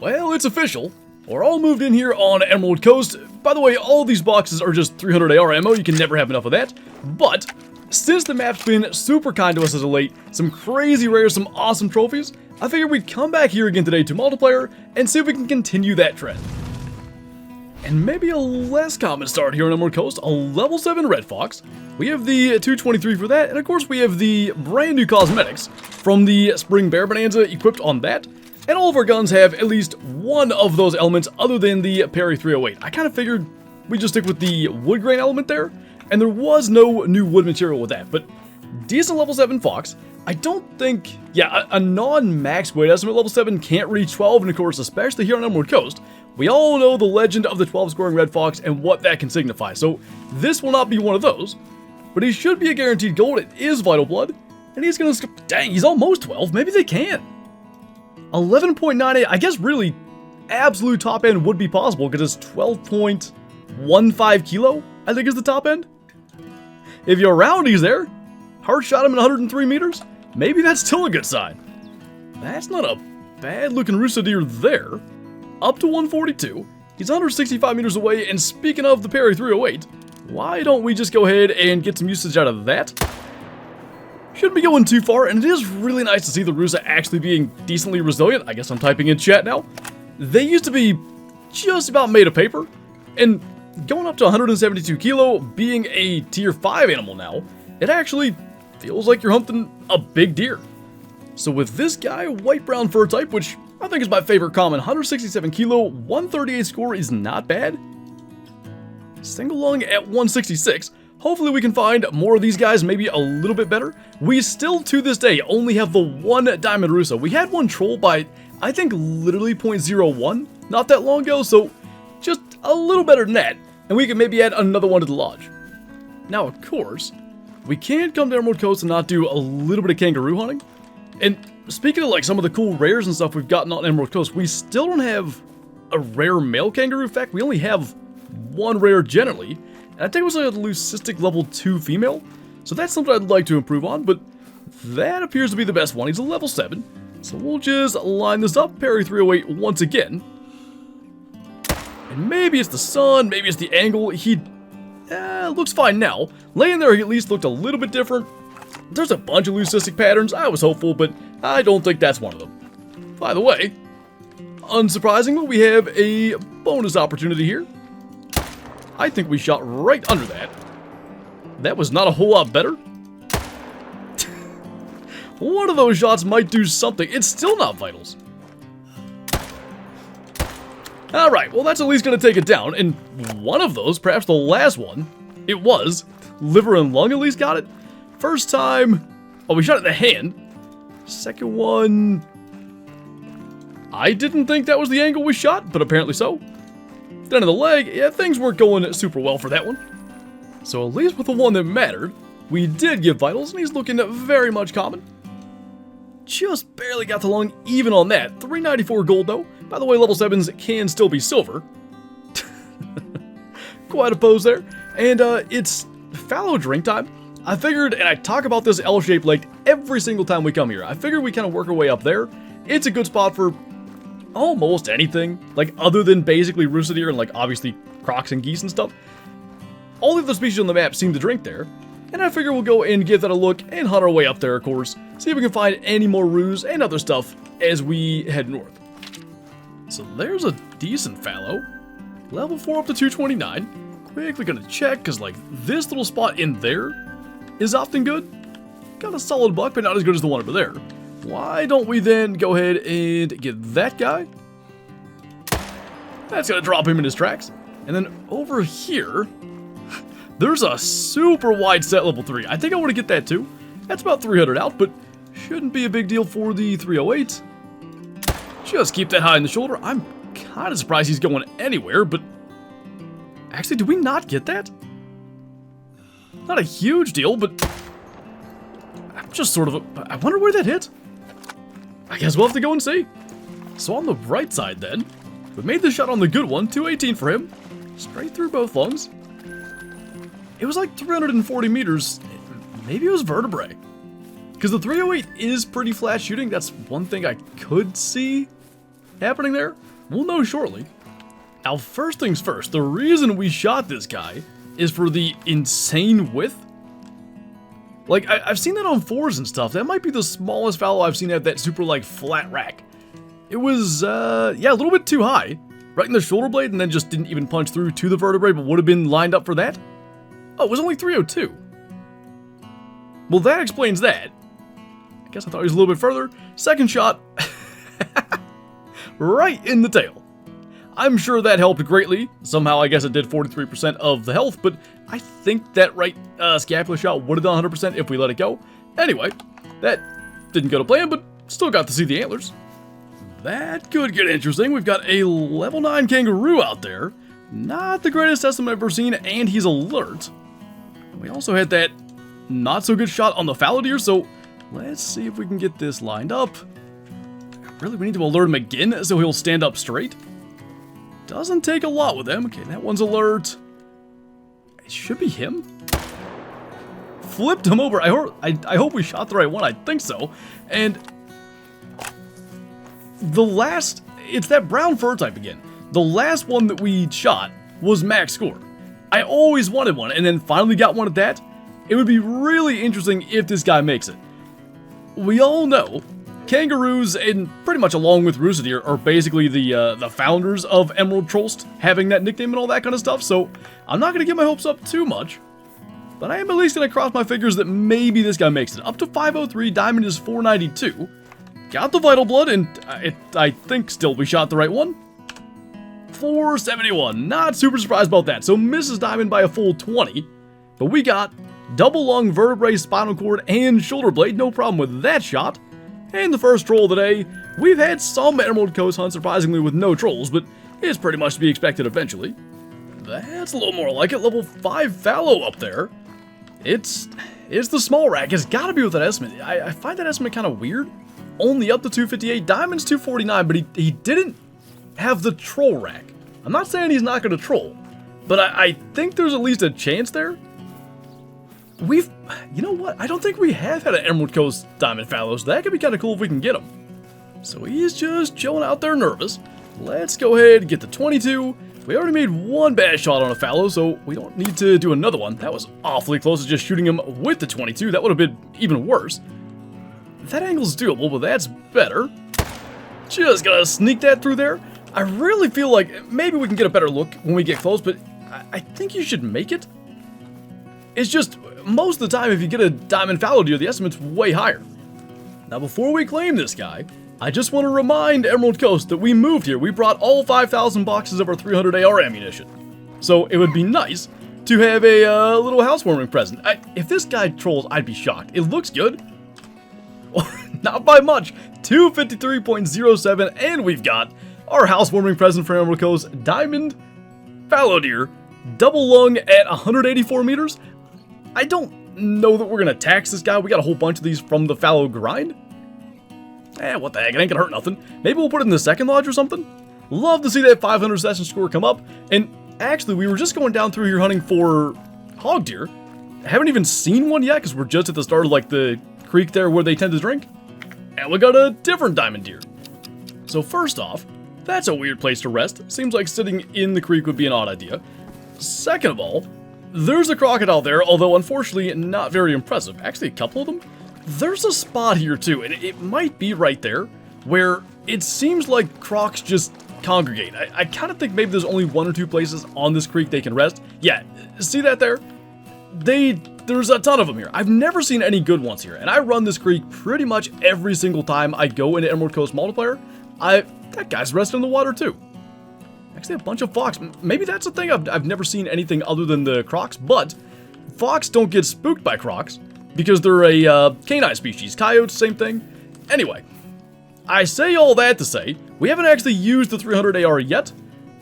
Well, it's official. We're all moved in here on Emerald Coast. By the way, all these boxes are just 300 AR ammo. You can never have enough of that. But since the map's been super kind to us as of late, some crazy rares, some awesome trophies, I figured we'd come back here again today to multiplayer and see if we can continue that trend. And maybe a less common start here on Emerald Coast, a level 7 Red Fox. We have the 223 for that, and of course we have the brand new cosmetics from the Spring Bear Bonanza equipped on that. And all of our guns have at least one of those elements other than the Parry 308. I kind of figured we'd just stick with the wood grain element there, and there was no new wood material with that, but decent level 7 Fox. I don't think, yeah, a non-max weight estimate level 7 can't reach 12, and of course, especially here on Emerald Coast, we all know the legend of the 12 scoring Red Fox and what that can signify, so this will not be one of those, but he should be a guaranteed gold. It is Vital Blood, and he's gonna, dang, he's almost 12, maybe they can. 11.98, I guess really, absolute top end would be possible, because it's 12.15 kilo, I think is the top end. If you're around, he's there. Heart shot him at 103 meters. Maybe that's still a good sign. That's not a bad looking Rusa deer there. Up to 142. He's 165 meters away, and speaking of the Parry 308, why don't we just go ahead and get some usage out of that? Shouldn't be going too far, and it is really nice to see the Rusa actually being decently resilient. I guess I'm typing in chat now. They used to be just about made of paper, and going up to 172 kilo, being a tier 5 animal now, it actually feels like you're hunting a big deer. So with this guy, white-brown fur type, which I think is my favorite common, 167 kilo, 138 score is not bad. Single lung at 166. Hopefully we can find more of these guys, maybe a little bit better. We still, to this day, only have the one Diamond Rusa. We had one troll by, I think, literally 0.01 not that long ago, so just a little better than that, and we can maybe add another one to the lodge. Now, of course, we can't come to Emerald Coast and not do a little bit of kangaroo hunting. And speaking of like some of the cool rares and stuff we've gotten on Emerald Coast, we still don't have a rare male kangaroo. In fact, we only have one rare generally. And I think it was a leucistic level 2 female. So that's something I'd like to improve on, but that appears to be the best one. He's a level 7. So we'll just line this up, Parry 308 once again. And maybe it's the sun, maybe it's the angle. He looks fine now. Laying there, he at least looked a little bit different. There's a bunch of leucistic patterns. I was hopeful, but I don't think that's one of them. By the way, unsurprisingly, we have a bonus opportunity here. I think we shot right under that. That was not a whole lot better. One of those shots might do something. It's still not vitals. Alright, well that's at least going to take it down. And one of those, perhaps the last one, it was. Liver and lung at least got it. First time, oh, we shot it in the hand. Second one, I didn't think that was the angle we shot, but apparently so. Then in the leg, yeah, things weren't going super well for that one. So at least with the one that mattered, we did give vitals, and he's looking very much common. Just barely got the lung even on that. 394 gold though. By the way, level 7s can still be silver. Quite a pose there. And it's fallow drink time. I figured, and I talk about this L-shaped lake every single time we come here, I figured we kind of work our way up there. It's a good spot for almost anything, like other than basically Rusa deer and like obviously crocs and geese and stuff. All of the species on the map seem to drink there, and I figure we'll go and give that a look and hunt our way up there, of course, see if we can find any more ruse and other stuff as we head north. So there's a decent fallow, level 4 up to 229. Quickly gonna check, because like this little spot in there is often good. Got a solid buck, but not as good as the one over there. Why don't we then go ahead and get that guy? That's gonna drop him in his tracks. And then over here, there's a super wide set level 3. I think I want to get that too. That's about 300 out, but shouldn't be a big deal for the 308. Just keep that high in the shoulder. I'm kind of surprised he's going anywhere, but actually, did we not get that? Not a huge deal, but I'm just sort of I wonder where that hit. I guess we'll have to go and see. So on the right side then, we made the shot on the good one, 218 for him. Straight through both lungs. It was like 340 meters. Maybe it was vertebrae. Because the 308 is pretty flat shooting. That's one thing I could see happening there. We'll know shortly. Now, first things first, the reason we shot this guy is for the insane width. Like, I've seen that on 4s and stuff. That might be the smallest fallow I've seen have that super, like, flat rack. It was, yeah, a little bit too high. Right in the shoulder blade, and then just didn't even punch through to the vertebrae, but would have been lined up for that. Oh, it was only 302. Well, that explains that. I guess I thought he was a little bit further. Second shot. Right in the tail. I'm sure that helped greatly. Somehow, I guess it did 43% of the health, but I think that right scapula shot would have done 100% if we let it go. Anyway, that didn't go to plan, but still got to see the antlers. That could get interesting. We've got a level 9 kangaroo out there. Not the greatest estimate I've ever seen, and he's alert. We also had that not so good shot on the fallow deer, so let's see if we can get this lined up. Really, we need to alert him again so he'll stand up straight. Doesn't take a lot with him. Okay, that one's alert. It should be him. Flipped him over. I hope we shot the right one. I think so. And the last, it's that brown fur type again. The last one that we shot was max score. I always wanted one, and then finally got one at that. It would be really interesting if this guy makes it. We all know kangaroos, and pretty much along with rooster deer, are basically the founders of Emerald Trollst, having that nickname and all that kind of stuff, so I'm not going to get my hopes up too much. But I am at least going to cross my fingers that maybe this guy makes it. Up to 503, diamond is 492. Got the vital blood, and I think still we shot the right one. 471, not super surprised about that. So misses diamond by a full 20. But we got double lung, vertebrae, spinal cord, and shoulder blade. No problem with that shot. And the first troll of the day. We've had some Emerald Coast hunts, surprisingly, with no trolls, but it's pretty much to be expected eventually. That's a little more like it. Level 5 fallow up there. It's the small rack. It's got to be with that estimate. I find that estimate kind of weird. Only up to 258, diamond's 249, but he didn't have the troll rack. I'm not saying he's not going to troll, but I think there's at least a chance there. You know what? I don't think we have had an Emerald Coast diamond fallow, so that could be kind of cool if we can get him. So he's just chilling out there nervous. Let's go ahead and get the 22. We already made one bad shot on a fallow, so we don't need to do another one. That was awfully close to just shooting him with the 22. That would have been even worse. That angle's doable, but that's better. Just gonna sneak that through there. I really feel like maybe we can get a better look when we get close, but I think you should make it. It's just, most of the time, if you get a diamond fallow deer, the estimate's way higher. Now, before we claim this guy, I just want to remind Emerald Coast that we moved here. We brought all 5,000 boxes of our 300 AR ammunition. So it would be nice to have a little housewarming present. If this guy trolls, I'd be shocked. It looks good. Not by much. 253.07, and we've got our housewarming present for Emerald Coast, diamond fallow deer, double lung at 184 meters. I don't know that we're gonna tax this guy. We got a whole bunch of these from the fallow grind. What the heck, it ain't gonna hurt nothing. Maybe we'll put it in the second lodge or something. Love to see that 500 session score come up. And actually, we were just going down through here hunting for hog deer. Haven't even seen one yet, because we're just at the start of like the creek there where they tend to drink. And we got a different diamond deer. So first off, that's a weird place to rest. Seems like sitting in the creek would be an odd idea. Second of all, there's a crocodile there, although unfortunately not very impressive. Actually, a couple of them. There's a spot here too, and it might be right there, where it seems like crocs just congregate. I kind of think maybe there's only one or two places on this creek they can rest. Yeah, see that there? There's a ton of them here. I've never seen any good ones here, and I run this creek pretty much every single time I go into Emerald Coast multiplayer. That guy's resting in the water too. Actually, a bunch of fox. Maybe that's the thing. I've never seen anything other than the crocs, but fox don't get spooked by crocs because they're a canine species. Coyotes, same thing. Anyway, I say all that to say we haven't actually used the 300 AR yet,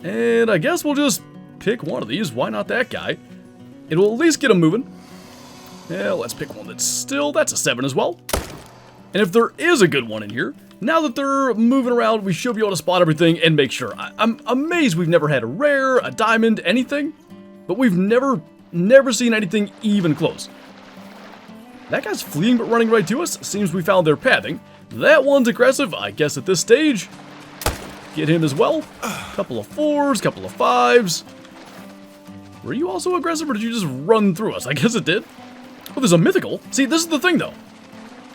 and I guess we'll just pick one of these. Why not that guy? It'll at least get them moving. Yeah, let's pick one that's a 7 as well. And if there is a good one in here, now that they're moving around, we should be able to spot everything and make sure. I'm amazed we've never had a rare, a diamond, anything, but we've never seen anything even close. That guy's fleeing but running right to us. Seems we found their pathing. That one's aggressive, I guess at this stage. get him as well. Couple of 4s, couple of 5s. Were you also aggressive, or did you just run through us? I guess it did. Oh, there's a mythical. See, this is the thing, though.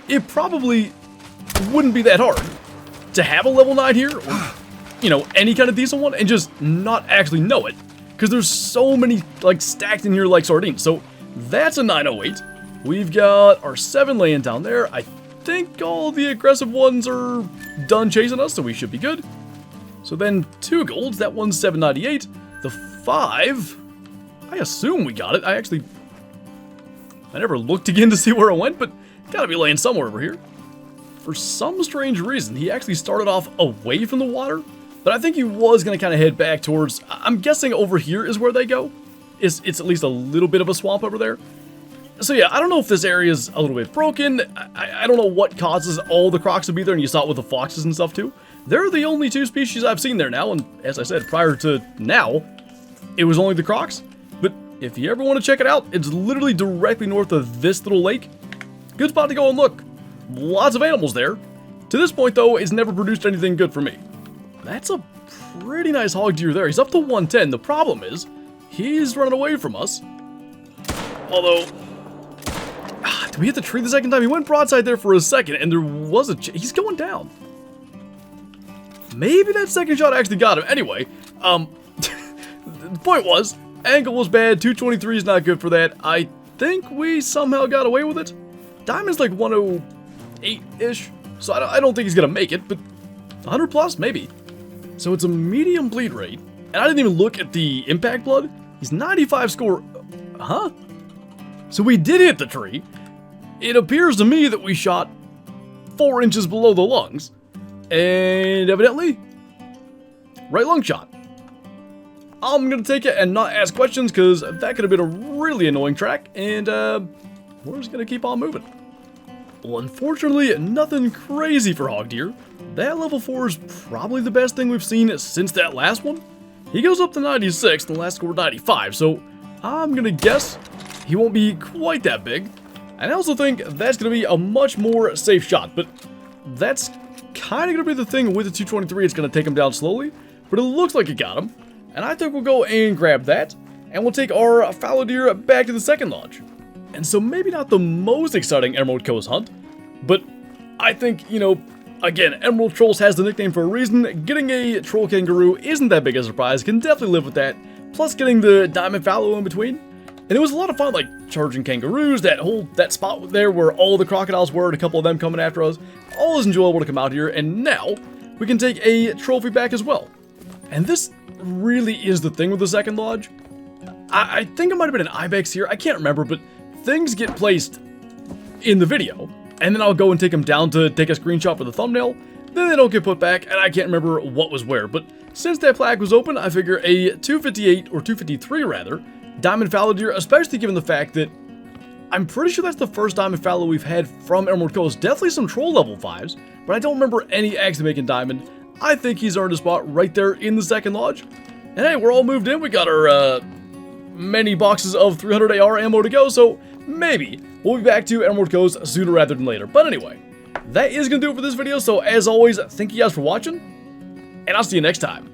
It probably wouldn't be that hard to have a level 9 here, or, you know, any kind of decent one, and just not actually know it. Because there's so many, like, stacked in here like sardines. So, that's a 908. We've got our 7 laying down there. I think all the aggressive ones are done chasing us, so we should be good. So then 2 golds, that one's 798. The 5, I assume we got it. I never looked again to see where it went, but gotta be laying somewhere over here. For some strange reason, he actually started off away from the water, but I think he was gonna kind of head back towards, I'm guessing over here is where they go. It's at least a little bit of a swamp over there. So yeah, I don't know if this area is a little bit broken. I don't know what causes all the crocs to be there, and you saw it with the foxes and stuff too. They're the only 2 species I've seen there now, and as I said, prior to now, it was only the crocs. But if you ever want to check it out, it's literally directly north of this little lake. Good spot to go and look. Lots of animals there. To this point though, it's never produced anything good for me. That's a pretty nice hog deer there. He's up to 110. The problem is, he's running away from us. Although, did we hit the tree the second time? He went broadside there for a second, and there was a... He's going down. Maybe that second shot actually got him. Anyway, the point was, angle was bad. 223 is not good for that. I think we somehow got away with it. Diamond's like 108-ish, so I don't think he's going to make it, but 100 plus, maybe. So it's a medium bleed rate, and I didn't even look at the impact blood. He's 95 score. Huh? So we did hit the tree. It appears to me that we shot 4 inches below the lungs. And evidently, right lung shot. I'm going to take it and not ask questions, because that could have been a really annoying track. And we're just going to keep on moving. Well, unfortunately, nothing crazy for hog deer. That level 4 is probably the best thing we've seen since that last one. He goes up to 96, and the last score 95. So I'm going to guess he won't be quite that big. And I also think that's going to be a much more safe shot, but that's kind of going to be the thing with the 223. It's going to take him down slowly, but it looks like it got him. And I think we'll go and grab that, and we'll take our fallow deer back to the second lodge. And so maybe not the most exciting Emerald Coast hunt, but I think, you know, again, Emerald Trolls has the nickname for a reason. Getting a troll kangaroo isn't that big a surprise, can definitely live with that. Plus getting the diamond fallow in between. And it was a lot of fun, like charging kangaroos, that spot there where all the crocodiles were, and a couple of them coming after us. Always enjoyable to come out here, and now we can take a trophy back as well. And this really is the thing with the second lodge. I think it might have been an ibex here, I can't remember, but things get placed in the video, and then I'll go and take them down to take a screenshot for the thumbnail, then they don't get put back, and I can't remember what was where. But since that plaque was open, I figure a 258, or 253 rather, diamond fallow deer, especially given the fact that I'm pretty sure that's the first diamond fallow we've had from Emerald Coast. Definitely some troll level 5s, but I don't remember any actually making diamond. I think he's earned a spot right there in the second lodge. And hey, we're all moved in. We got our many boxes of 300 AR ammo to go, so maybe we'll be back to Emerald Coast sooner rather than later. But anyway, that is going to do it for this video. So as always, thank you guys for watching, and I'll see you next time.